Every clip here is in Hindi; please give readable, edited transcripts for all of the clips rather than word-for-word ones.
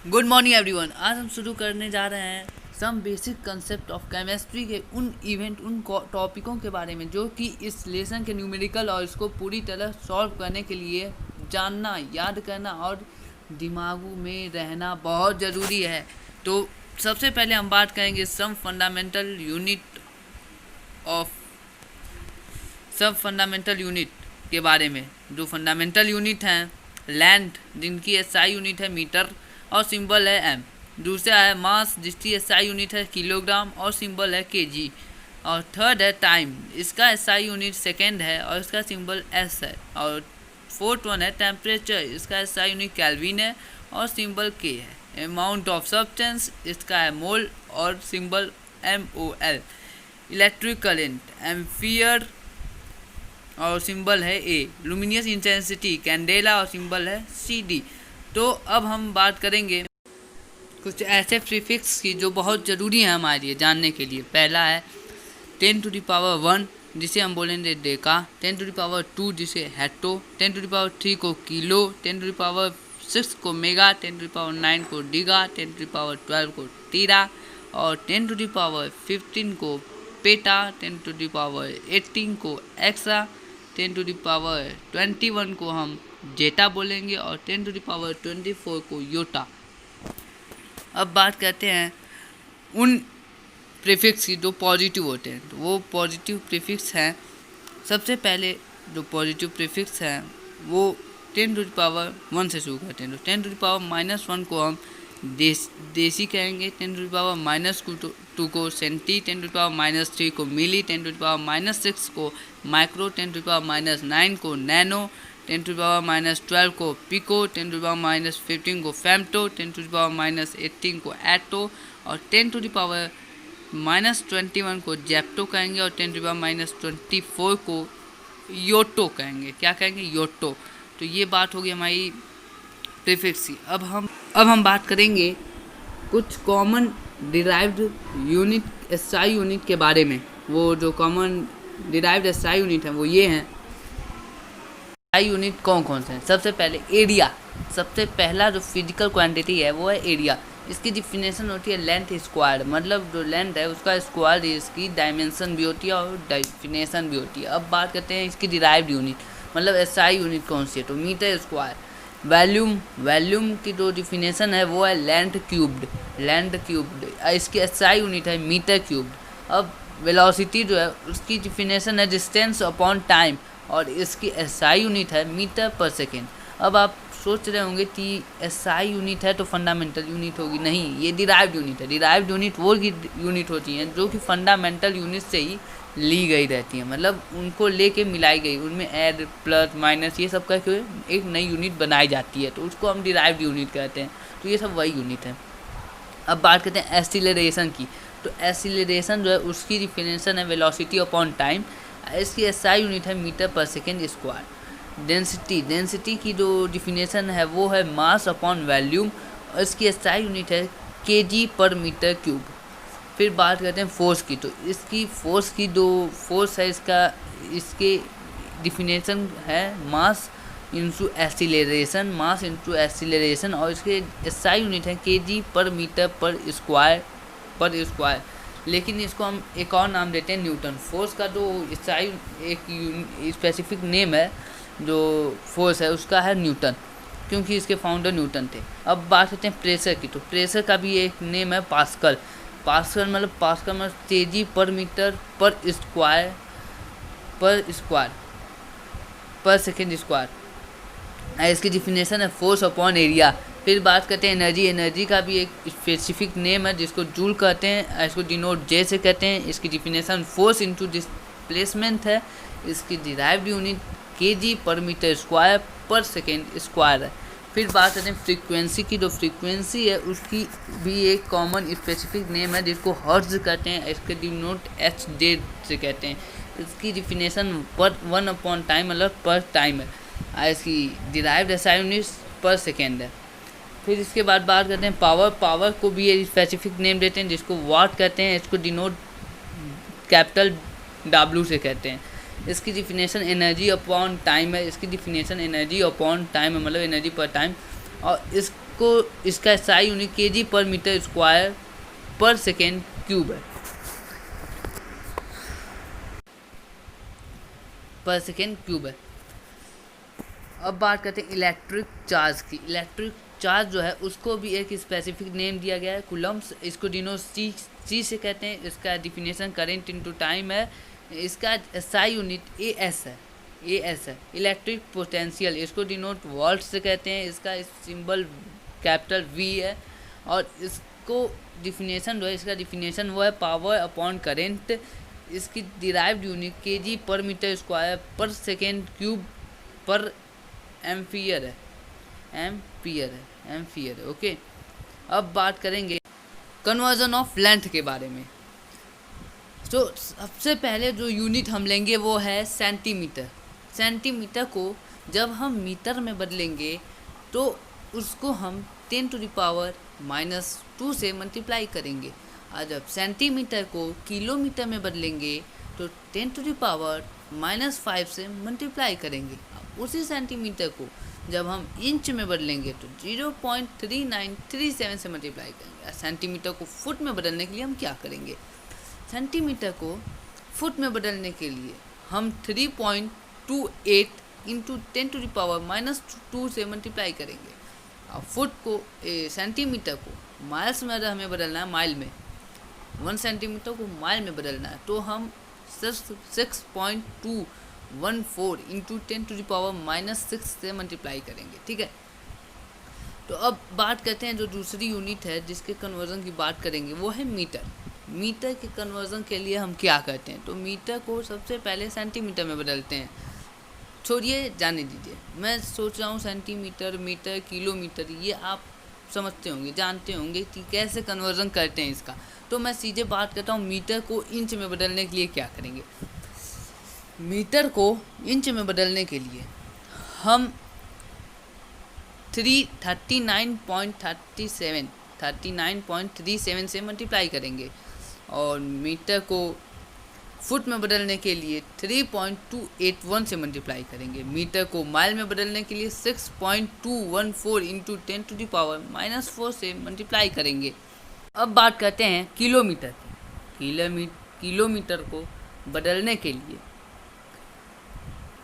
Good morning everyone. आज हम शुरू करने जा रहे हैं some basic concept of chemistry के उन टॉपिकों के बारे में जो कि इस लेसन के न्यूमेरिकल और इसको पूरी तरह सॉल्व करने के लिए जानना, याद करना और दिमागों में रहना बहुत ज़रूरी है। तो सबसे पहले हम बात करेंगे सब फंडामेंटल यूनिट के बारे में। जो फंडामेंटल यूनिट हैं लेंथ, जिनकी एसआई यूनिट है मीटर और सिंबल है एम। दूसरा है मास, जिसकी एसआई यूनिट है किलोग्राम और सिंबल है केजी। और थर्ड है टाइम, इसका एसआई यूनिट सेकेंड है और इसका सिंबल एस है। और फोर्थ वन है टेम्परेचर, इसका एसआई यूनिट केल्विन है और सिंबल के है। अमाउंट ऑफ सब्सटेंस, इसका है मोल और symbol MOL। Electric current ampere और सिंबल है ए। लुमिनियस इंटेंसिटी कैंडेला और सिंबल है CD। तो अब हम बात करेंगे कुछ ऐसे प्रीफिक्स की जो बहुत ज़रूरी है हमारे लिए जानने के लिए। पहला है 10⁻⁻1 जिसे हम बोलेंगे डेका, 10⁻2 जिसे हेक्टो, 10⁻3 को किलो, 10⁻6 को मेगा, 10⁻9 को डिगा, 10⁻12 को टीरा और 10⁻15 को पेटा, 10⁻18 को एक्सा, 10⁻21 को हम जेटा बोलेंगे और 10⁻24 को योटा। अब बात करते हैं उन प्रीफिक्स की जो पॉजिटिव होते हैं। तो वो पॉजिटिव प्रीफिक्स हैं, सबसे पहले जो पॉजिटिव प्रीफिक्स हैं वो 10⁻1 से शुरू करते हैं। तो 10⁻−1 को हम देसी कहेंगे, 10⁻−2 को सेंटी, 10⁻−3 को मिली, 10⁻−6 को माइक्रो, 10⁻−9 को नैनो, 10⁻−12 को पिको, 10⁻−15 को फेम्टो, 10⁻−18 को एटो और 10⁻−21 को जेप्टो कहेंगे और 10⁻−24 को योटो कहेंगे। क्या कहेंगे? योटो। तो ये बात होगी हमारी प्रीफिक्स की। अब हम बात करेंगे कुछ common derived unit SI unit के बारे में। वो जो कॉमन डिराइव्ड एसआई यूनिट है वो ये हैं। एसआई यूनिट कौन कौन से हैं? सबसे पहले एरिया। सबसे पहला जो फिजिकल क्वांटिटी है वो है एरिया। इसकी डिफिनेशन होती है लेंथ स्क्वायर, मतलब जो लेंथ है उसका स्क्वायर इसकी डायमेंशन भी होती है और डेफिनेशन भी होती है। अब बात करते हैं इसकी डिराइव्ड यूनिट, मतलब एसआई यूनिट कौन सी है। तो मीटर स्क्वायर। वॉल्यूम की जो डिफिनेशन है वो है लेंथ क्यूब्ड। इसकी एसआई यूनिट है मीटर क्यूब्ड। अब वेलोसिटी जो है उसकी डिफिनेशन है डिस्टेंस अपॉन टाइम और इसकी एसआई यूनिट है मीटर पर सेकेंड। अब आप सोच रहे होंगे कि एसआई यूनिट है तो फंडामेंटल यूनिट होगी। नहीं, ये डिराइव्ड यूनिट है। डिराइव्ड यूनिट वो यूनिट होती हैं जो कि फंडामेंटल यूनिट से ही ली गई रहती है, मतलब उनको लेके मिलाई गई, उनमें ऐड प्लस माइनस ये सब करके एक नई यूनिट बनाई जाती है, तो उसको हम डिराइव्ड यूनिट कहते हैं। तो ये सब वही यूनिट है। अब बात करते हैं एक्सीलरेशन की। तो एक्सीलरेशन जो है उसकी डिफिनेशन है वेलोसिटी अपॉन टाइम। इसकी एसआई यूनिट है मीटर पर सेकेंड स्क्वायर। डेंसिटी की जो डिफिनेशन है वो है मास अपॉन वॉल्यूम और इसकी एसआई यूनिट है केजी पर मीटर क्यूब। फिर बात करते हैं फोर्स की। तो इसकी फोर्स की जो फोर्स है इसके डिफिनेशन है मास इंटू एक्सीलरेशन और इसके एसआई यूनिट है केजी पर मीटर पर स्क्वायर। लेकिन इसको हम एक और नाम देते हैं न्यूटन। फोर्स का जो एसआई एक स्पेसिफिक नेम है जो फोर्स है उसका है न्यूटन, क्योंकि इसके फाउंडर न्यूटन थे। अब बात करते हैं प्रेशर की। तो प्रेशर का भी एक नेम है पास्कल मतलब केजी पर मीटर पर स्क्वायर पर सेकेंड स्क्वायर। इसकी डिफिनेशन है फोर्स अपॉन एरिया। फिर बात करते हैं एनर्जी का भी एक स्पेसिफिक नेम है जिसको जूल कहते हैं, इसको डिनोट जे से कहते हैं। इसकी डिफिनेशन फोर्स इंटू डिस्प्लेसमेंट है। इसकी डिराइव्ड यूनिट केजी पर मीटर स्क्वायर पर सेकेंड स्क्वायर है। फिर बात करते हैं फ्रीक्वेंसी की। जो फ्रीक्वेंसी है उसकी भी एक कॉमन स्पेसिफिक नेम है जिसको हर्ट्ज कहते हैं। इसके डिनोट HZ से कहते हैं। इसकी डिफिनेशन पर 1 अपॉन टाइम मतलब पर टाइम है। इसकी डिराइव्ड एसआई यूनिट पर सेकेंड है। फिर इसके बाद बात करते हैं पावर को भी एक स्पेसिफिक नेम देते हैं जिसको वाट कहते हैं। इसको डिनोट कैपिटल W से कहते हैं। इसकी डिफिनेशन एनर्जी अपॉन टाइम है। इसकी डिफिनेशन एनर्जी अपॉन टाइम है, मतलब एनर्जी पर टाइम। और को इसका SI यूनिट kg पर मीटर स्क्वायर पर सेकेंड क्यूब है, पर सेकेंड क्यूब है। अब बात करते हैं इलेक्ट्रिक चार्ज की। इलेक्ट्रिक चार्ज जो है उसको भी एक स्पेसिफिक नेम दिया गया है, कूलम्ब्स। इसको डिनो सी से कहते हैं। इसका डिफिनेशन करंट इनटू टाइम है। इसका SI यूनिट AS है, AS है। इलेक्ट्रिक पोटेंशियल इसको डिनोट वोल्ट से कहते हैं। इसका सिंबल कैपिटल V है। और इसको डिफिनेशन जो है, इसका डिफिनेशन वो है पावर अपॉन करंट। इसकी डिराइव्ड यूनिट kg पर मीटर स्क्वायर पर सेकेंड क्यूब पर एम्पियर है, एम्पियर है। ओके, अब बात करेंगे कन्वर्जन ऑफ लेंथ के बारे में। तो सबसे पहले जो यूनिट हम लेंगे वो है सेंटीमीटर। सेंटीमीटर को जब हम मीटर में बदलेंगे तो उसको हम 10⁻⁻² से मल्टीप्लाई करेंगे। और जब सेंटीमीटर को किलोमीटर में बदलेंगे तो 10⁻⁻5 से मल्टीप्लाई करेंगे। उसी सेंटीमीटर को जब हम इंच में बदलेंगे तो 0.3937 से मल्टीप्लाई करेंगे। सेंटीमीटर को फुट में बदलने के लिए हम क्या करेंगे? सेंटीमीटर को फुट में बदलने के लिए हम 3.28 इंटू 10⁻⁻² से मल्टीप्लाई करेंगे। और फुट को सेंटीमीटर को माइल्स में अगर हमें बदलना है, माइल में 1 सेंटीमीटर को माइल में बदलना है तो हम 6.214 इंटू 10⁻⁻6 से मल्टीप्लाई करेंगे। ठीक है, तो अब बात करते हैं जो दूसरी यूनिट है जिसके कन्वर्जन की बात करेंगे वो है मीटर। मीटर के कन्वर्जन के लिए हम क्या करते हैं? तो मीटर को सबसे पहले सेंटीमीटर में बदलते हैं। छोड़िए, जाने दीजिए, मैं सोच रहा हूँ सेंटीमीटर, मीटर, किलोमीटर, ये आप समझते होंगे, जानते होंगे कि कैसे कन्वर्जन करते हैं इसका। तो मैं सीधे बात करता हूँ मीटर को इंच में बदलने के लिए क्या करेंगे। मीटर को इंच में बदलने के लिए हम 39.37 से मल्टीप्लाई करेंगे। और मीटर को फुट में बदलने के लिए 3.281 से मल्टीप्लाई करेंगे। मीटर को माइल में बदलने के लिए 6.214 इंटू 10⁻⁻4 से मल्टीप्लाई करेंगे। अब बात करते हैं किलोमीटर की। किलोमीटर को बदलने के लिए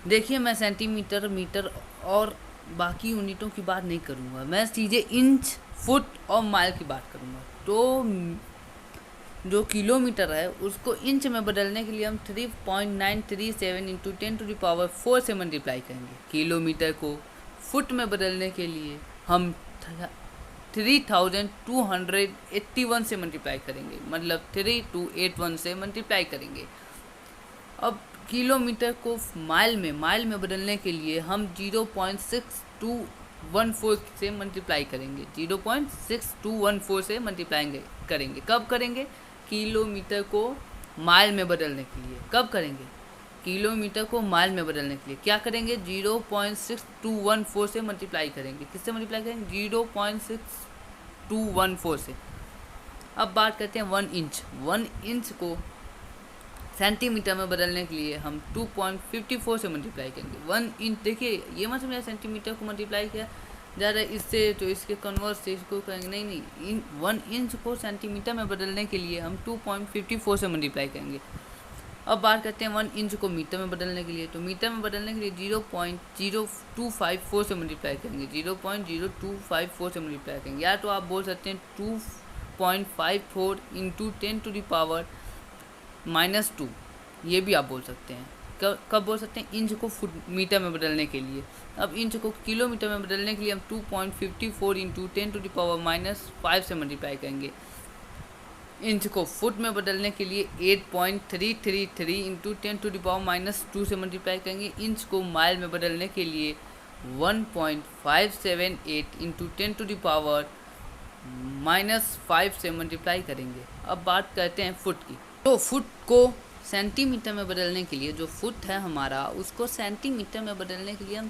देखिए, मैं सेंटीमीटर, मीटर और बाकी यूनिटों की बात नहीं करूँगा, मैं सीधे इंच, फुट और माइल की बात करूँगा। तो जो किलोमीटर है उसको इंच में बदलने के लिए हम 3.937 इंटू 10⁻4 से मल्टीप्लाई करेंगे। किलोमीटर को फुट में बदलने के लिए हम 3281 से मल्टीप्लाई करेंगे, मतलब 3281 से मल्टीप्लाई करेंगे। अब किलोमीटर को माइल में बदलने के लिए हम 0.6214 से मल्टीप्लाई करेंगे। 0.6214 से मल्टीप्लाई करेंगे। कब करेंगे? किलोमीटर को माइल में बदलने के लिए। कब करेंगे? किलोमीटर को माइल में बदलने के लिए क्या करेंगे? 0.6214 से मल्टीप्लाई करेंगे। किससे मल्टीप्लाई करेंगे? 0.6214 से। अब बात करते हैं 1 इंच। 1 इंच को सेंटीमीटर में बदलने के लिए हम 2.54 से मल्टीप्लाई करेंगे। 1 इंच, देखिए ये मत समझिए सेंटीमीटर को मल्टीप्लाई किया जा रहा है इससे, तो इसके कन्वर्स से इसको करेंगे, नहीं। 1 इंच को सेंटीमीटर में बदलने के लिए हम 2.54 से मल्टीप्लाई करेंगे। अब बात करते हैं 1 इंच को मीटर में बदलने के लिए। तो मीटर में बदलने के लिए 0.0254 से मल्टीप्लाई करेंगे। 0.0254 से मल्टीप्लाई करेंगे, या तो आप बोल सकते हैं 2.54 इंटू 10⁻⁻2, ये भी आप बोल सकते हैं। कब बोल सकते हैं? इंच को फुट मीटर में बदलने के लिए। अब इंच को किलोमीटर में बदलने के लिए हम 2.54 इंटू 10⁻⁻5 से मल्टीप्लाई करेंगे। इंच को फुट में बदलने के लिए 8.333 इंटू 10⁻⁻2 से मल्टीप्लाई करेंगे। इंच को माइल में बदलने के लिए 1.578 इंटू 10⁻⁻5 से मल्टीप्लाई करेंगे। अब बात करते हैं फुट की। तो फुट को सेंटीमीटर में बदलने के लिए, जो फुट है हमारा, उसको सेंटीमीटर में बदलने के लिए हम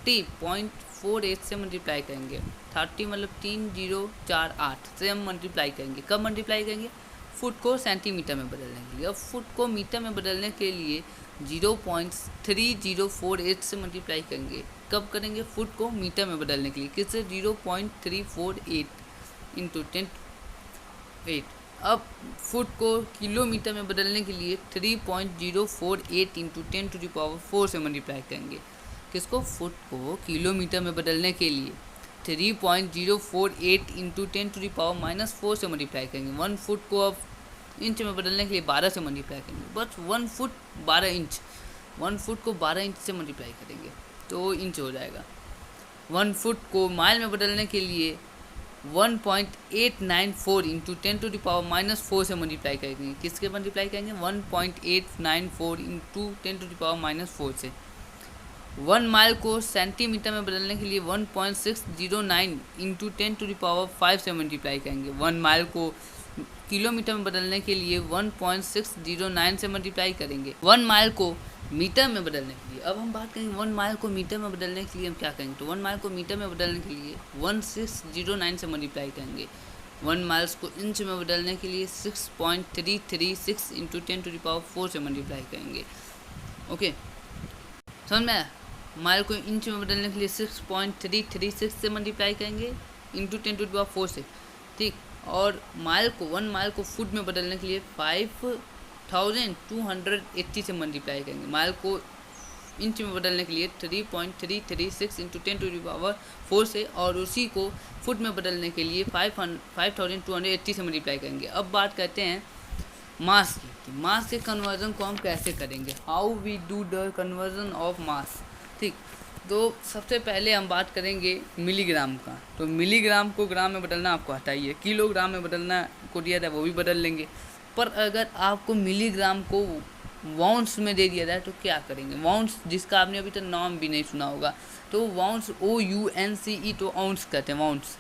30.48 से मल्टीप्लाई करेंगे। 30 मतलब 3048 से हम मल्टीप्लाई करेंगे। कब मल्टीप्लाई करेंगे? फुट को सेंटीमीटर में बदलने के लिए। अब फुट को मीटर में बदलने के लिए 0.3048 से मल्टीप्लाई करेंगे। कब करेंगे? फुट को मीटर में बदलने के लिए। किससे? 0.348 इंटू 10⁸। अब फुट को किलोमीटर में बदलने के लिए 3.048 इंटू 10⁴ से मल्टीप्लाई करेंगे। किसको? फुट को किलोमीटर में बदलने के लिए 3.048 इंटू 10⁻⁻4 से मल्टीप्लाई करेंगे। 1 फुट को अब इंच में बदलने के लिए 12 से मल्टीप्लाई करेंगे। बस 1 फुट 12 इंच, 1 फुट को 12 इंच से मल्टीप्लाई करेंगे तो इंच हो जाएगा। 1 फुट को माइल में बदलने के लिए 1.894 इंटू 10⁻⁻4 से मल्टीप्लाई करेंगे। किसके मल्टीप्लाई करेंगे? 1.894 इंटू 10⁻⁻4 से। 1 माइल को सेंटीमीटर में बदलने के लिए 1.609 इंटू 10⁵ से मल्टीप्लाई करेंगे। 1 माइल को किलोमीटर में बदलने के लिए 1.609 से मल्टीप्लाई करेंगे। 1 माइल को मीटर में बदलने के लिए, अब हम बात करेंगे 1 माइल को मीटर में बदलने के लिए हम क्या करेंगे। तो 1 माइल को मीटर में बदलने के लिए 1609 से मल्टीप्लाई करेंगे। 1 माइल्स को इंच में बदलने के लिए 6.336 इंटू 10⁴ से मल्टीप्लाई करेंगे। ओके, समझ में आया? माइल को इंच में बदलने के लिए 6.336 से मल्टीप्लाई करेंगे इंटू 10⁴ से, ठीक। और माइल को 1 माइल को फुट में बदलने के लिए 5280 से मल्टीप्लाई करेंगे। माइल को इंच में बदलने के लिए 3.336 इंटू 10⁴ से, और उसी को फुट में बदलने के लिए 5280 से मल्टीप्लाई करेंगे। अब बात करते हैं मास की। मास के कन्वर्जन को हम कैसे करेंगे? How we do the conversion of mass, ठीक। तो सबसे पहले हम बात करेंगे मिलीग्राम का। तो मिलीग्राम को ग्राम में बदलना आपको आता ही है, किलोग्राम में बदलना को दिया था वो भी बदल लेंगे। पर अगर आपको मिलीग्राम को वाउंस में दे दिया जाए तो क्या करेंगे? वाउंस, जिसका आपने अभी तक नाम भी नहीं सुना होगा, तो वाउंस OUNCE, तो आउंस कहते हैं, वाउंस,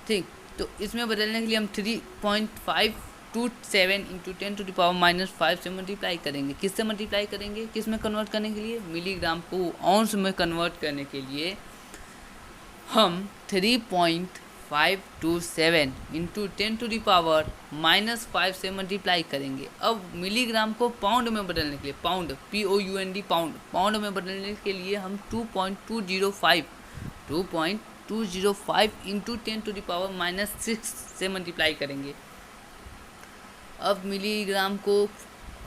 ठीक। तो इसमें बदलने के लिए हम 3.527 इंटू 10⁻⁻5 से मल्टीप्लाई करेंगे। किससे मल्टीप्लाई करेंगे? किस में कन्वर्ट करने के लिए? मिलीग्राम को आउंस में कन्वर्ट करने के लिए हम 3.527 इंटू 10⁻⁻5 से मल्टीप्लाई करेंगे। अब मिलीग्राम को पाउंड में बदलने के लिए, पाउंड, POUND, पाउंड में बदलने के लिए हम 2.205 इंटू 10⁻⁻6 से मल्टीप्लाई करेंगे। अब मिलीग्राम को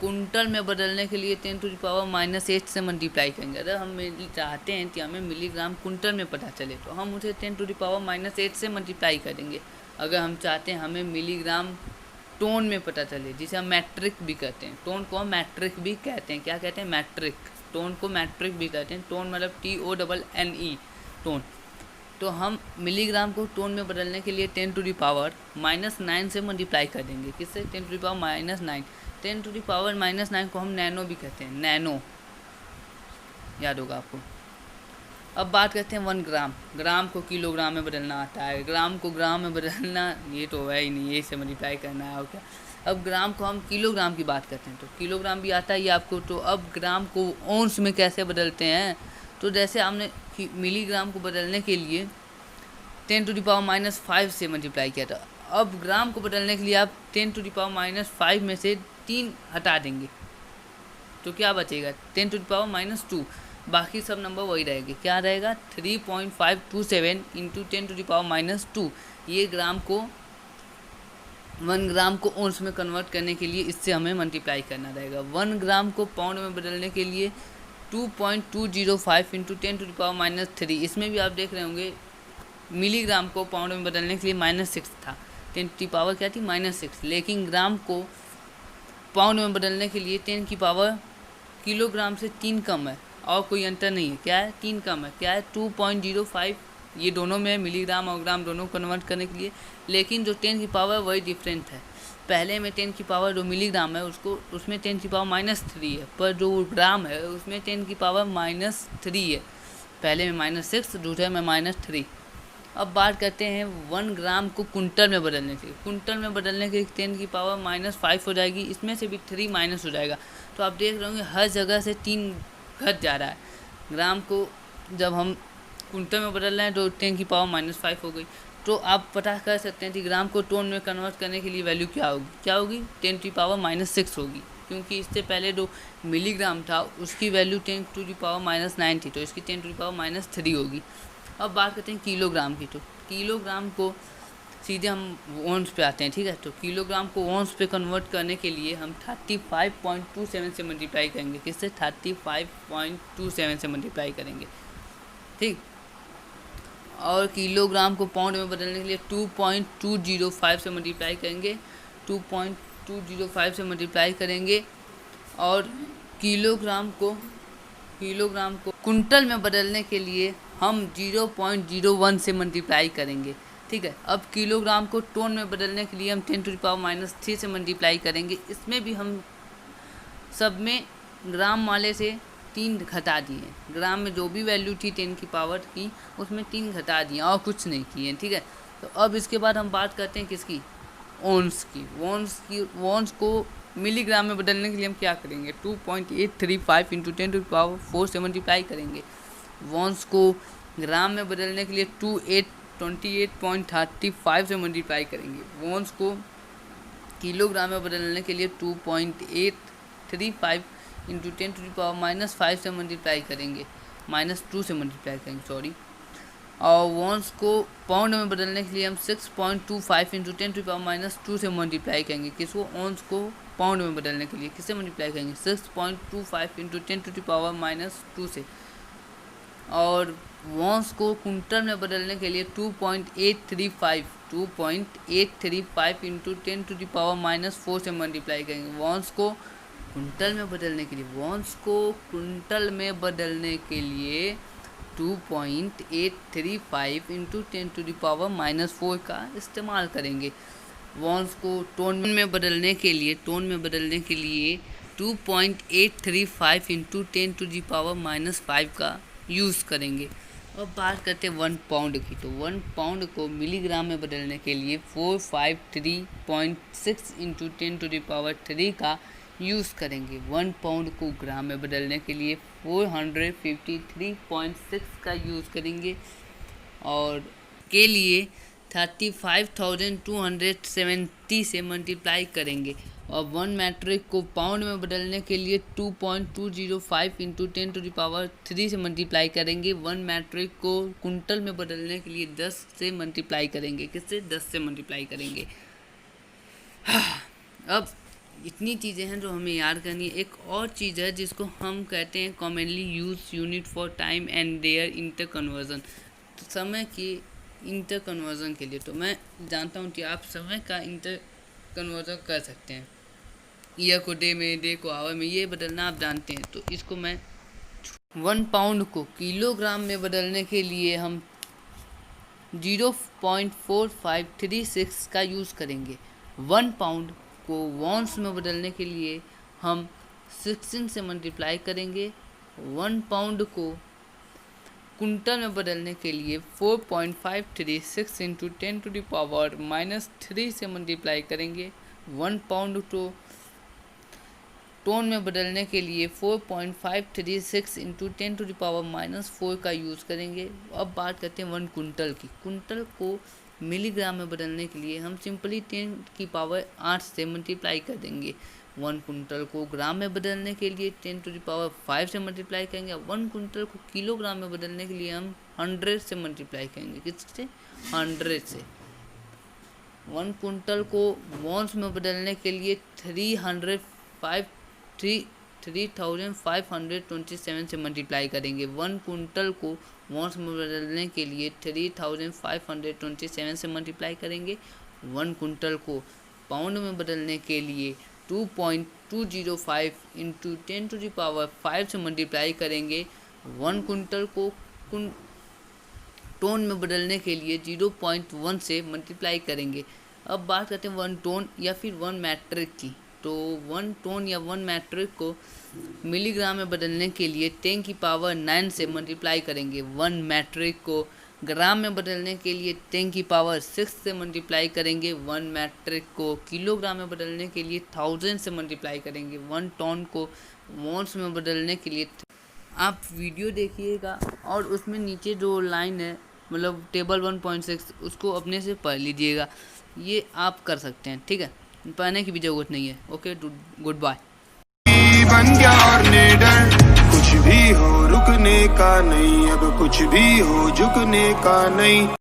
कुंटल में बदलने के लिए 10⁻⁻8 से मल्टीप्लाई करेंगे। अगर हम चाहते हैं कि हमें मिलीग्राम कुंटल में पता चले तो हम उसे 10⁻⁻8 से मल्टीप्लाई करेंगे। अगर हम चाहते हैं हमें मिलीग्राम टोन में पता चले, जिसे हम मैट्रिक भी कहते हैं, टोन को हम मैट्रिक भी कहते हैं। क्या कहते हैं? मैट्रिक। टोन को मैट्रिक भी कहते हैं। टोन मतलब TONNE, टोन। तो हम मिलीग्राम को टोन में बदलने के लिए 10⁻⁻9 से मल्टीप्लाई कर देंगे। किससे? 10⁻⁻9। 10⁻⁻9 को हम नैनो भी कहते हैं, नैनो, याद होगा आपको। अब बात करते हैं 1 ग्राम। ग्राम को किलोग्राम में बदलना आता है, ग्राम को ग्राम में बदलना ये तो है ही नहीं, ये से मल्टीप्लाई करना है और क्या। अब ग्राम को हम किलोग्राम की बात करते हैं तो किलोग्राम भी आता ही आपको। तो अब ग्राम को औंस में कैसे बदलते हैं? तो जैसे हमने मिलीग्राम को बदलने के लिए 10⁻⁻5 से मल्टीप्लाई किया था, अब ग्राम को बदलने के लिए आप 10⁻⁻5 में से 3 हटा देंगे तो क्या बचेगा? 10⁻⁻2। बाकी सब नंबर वही रहेंगे। क्या रहेगा? 3.527 इंटू 10⁻⁻2। ये ग्राम को 1 ग्राम को औंस में कन्वर्ट करने के लिए इससे हमें मल्टीप्लाई करना रहेगा। 1 ग्राम को पाउंड में बदलने के लिए 2.205 इंटू 10⁻⁻3। इसमें भी आप देख रहे होंगे मिलीग्राम को पाउंड में बदलने के लिए -6 था, 10 की पावर क्या थी? -6। लेकिन ग्राम को पाउंड में बदलने के लिए 10 की पावर किलोग्राम से 3 कम है और कोई अंतर नहीं है। क्या है? 3 कम है। क्या है? 2.05। ये दोनों में मिलीग्राम और ग्राम दोनों कन्वर्ट करने के लिए, लेकिन जो 10 की पावर वही डिफरेंट है। पहले में 10 की पावर जो मिलीग्राम है उसको उसमें 10 की पावर -3 है, पर जो ग्राम है उसमें 10 की पावर -3 है। पहले में -6, दूसरे में -3। अब बात करते हैं 1 ग्राम को कुंटल में बदलने के लिए। कुंटल में बदलने के लिए 10 की पावर -5 हो जाएगी, इसमें से भी 3 माइनस हो जाएगा। तो आप देख रहे होंगे हर जगह से 3 घट जा रहा है। ग्राम को जब हम कुंटल में बदल रहे हैं तो 10 की पावर -5 हो गई। तो आप पता कर सकते हैं कि ग्राम को टोन में कन्वर्ट करने के लिए वैल्यू क्या होगी? क्या होगी? 10 की पावर -6 होगी। क्योंकि इससे पहले जो मिलीग्राम था उसकी वैल्यू 10⁻⁻⁹ थी, तो इसकी 10⁻³ होगी। अब बात करते हैं किलोग्राम की, तो किलोग्राम को सीधे हम ओंस पे आते हैं, ठीक है। तो किलोग्राम को ओंस पे कन्वर्ट करने के लिए हम 35.27 से मल्टीप्लाई करेंगे। किससे? 35.27 से मल्टीप्लाई करेंगे, ठीक। और किलोग्राम को पाउंड में बदलने के लिए 2.205 से मल्टीप्लाई करेंगे, 2.205 से मल्टीप्लाई करेंगे। और किलोग्राम को कुंटल में बदलने के लिए हम 0.01 से मल्टीप्लाई करेंगे, ठीक है। अब किलोग्राम को टोन में बदलने के लिए हम 10⁻³ से मल्टीप्लाई करेंगे। इसमें भी हम सब में ग्राम वाले से 3 घटा दिए, ग्राम में जो भी वैल्यू थी 10 की पावर की उसमें 3 घटा दिए और कुछ नहीं किए, ठीक है। तो अब इसके बाद हम बात करते हैं किसकी? ओंस की। ओंस को मिलीग्राम में बदलने के लिए हम क्या करेंगे? 2.835 × 10⁴ से मल्टीप्लाई करेंगे। ओंस को ग्राम में बदलने के लिए 28.35 से मल्टीप्लाई करेंगे। ओंस को किलोग्राम में बदलने के लिए 2.835 × 10⁻⁻5 से मल्टीप्लाई करेंगे, -2 से मल्टीप्लाई करेंगे, सॉरी। और ओंस को पाउंड में बदलने के लिए हम 6.25 × 10⁻² से मल्टीप्लाई करेंगे। किसको? ओंस को पाउंड में बदलने के लिए किससे मल्टीप्लाई करेंगे? 6.25 × 10⁻² से। और ओंस को कुंटल में बदलने के लिए 2.835 × 10⁻⁻4 से मल्टीप्लाई करेंगे। ओंस को कुंटल में बदलने के लिए 2.835 × 10⁻⁴ का इस्तेमाल करेंगे। ओंस को टोन में बदलने के लिए 2.835 × 10⁻⁵ का यूज़ करेंगे। अब बात करते हैं 1 पाउंड की। तो 1 पाउंड को मिलीग्राम में बदलने के लिए 453.6 × 10⁻³ का यूज़ करेंगे। 1 पाउंड को ग्राम में बदलने के लिए 453.6 का यूज़ करेंगे। और के लिए 35,270 से मल्टीप्लाई करेंगे। और 1 मैट्रिक को पाउंड में बदलने के लिए 2.205 × 10⁻³ से मल्टीप्लाई करेंगे। 1 मैट्रिक को कुंटल में बदलने के लिए 10 से मल्टीप्लाई करेंगे। किससे? 10 से मल्टीप्लाई करेंगे। अब इतनी चीज़ें हैं जो हमें याद करनी है। एक और चीज़ है जिसको हम कहते हैं commonly use unit for time and their interconversion. तो समय की इंटर कन्वर्जन के लिए तो मैं जानता हूँ कि आप समय का इंटर कन्वर्जन कर सकते हैं। ईयर को डे में, डे को आवर में, ये बदलना आप जानते हैं। तो इसको मैं 1 पाउंड को किलोग्राम में बदलने के लिए हम 0.4536 का यूज़ करेंगे। 1 पाउंड को ओंस में बदलने के लिए हम 16 से मल्टीप्लाई करेंगे। 1 पाउंड को कुंटल में बदलने के लिए 4.536 × 10⁻³ से मल्टीप्लाई करेंगे। 1 पाउंड को टोन में बदलने के लिए 4.536 × 10⁻⁻4 का यूज़ करेंगे। अब बात करते हैं 1 कुंटल की। कुंटल को मिलीग्राम में बदलने के लिए हम सिंपली 10⁸ से मल्टीप्लाई कर देंगे। 1 कुंटल को ग्राम में बदलने के लिए 10⁵ से मल्टीप्लाई करेंगे। 1 कुंटल को किलोग्राम में बदलने के लिए हम 100 से मल्टीप्लाई करेंगे। किससे? 100 से। 1 कुंटल को ओंस में बदलने के लिए 3,527 से मल्टीप्लाई करेंगे। 1 कुंटल को ओंस में बदलने के लिए 3,527 से मल्टीप्लाई करेंगे। 1 कुंटल को पाउंड में बदलने के लिए 2.205 × 10⁵ से मल्टीप्लाई करेंगे। 1 कुंटल को टोन में बदलने के लिए 0.1 से मल्टीप्लाई करेंगे। अब बात करते हैं 1 टोन या फिर 1 मैट्रिक की। तो 1 टोन या 1 मैट्रिक को मिलीग्राम में बदलने के लिए 10⁹ से मल्टीप्लाई करेंगे। 1 मैट्रिक को ग्राम में बदलने के लिए 10⁶ से मल्टीप्लाई करेंगे। 1 मैट्रिक को किलोग्राम में बदलने के लिए 1000 से मल्टीप्लाई करेंगे। 1 टन को ओंस में बदलने के लिए आप वीडियो देखिएगा और उसमें नीचे जो लाइन है मतलब टेबल 1.6 उसको अपने से पढ़ लीजिएगा। ये आप कर सकते हैं, ठीक है, पढ़ने की भी ज़रूरत नहीं है। Okay, goodbye. बन गया और निडर, कुछ भी हो रुकने का नहीं, अब कुछ भी हो झुकने का नहीं।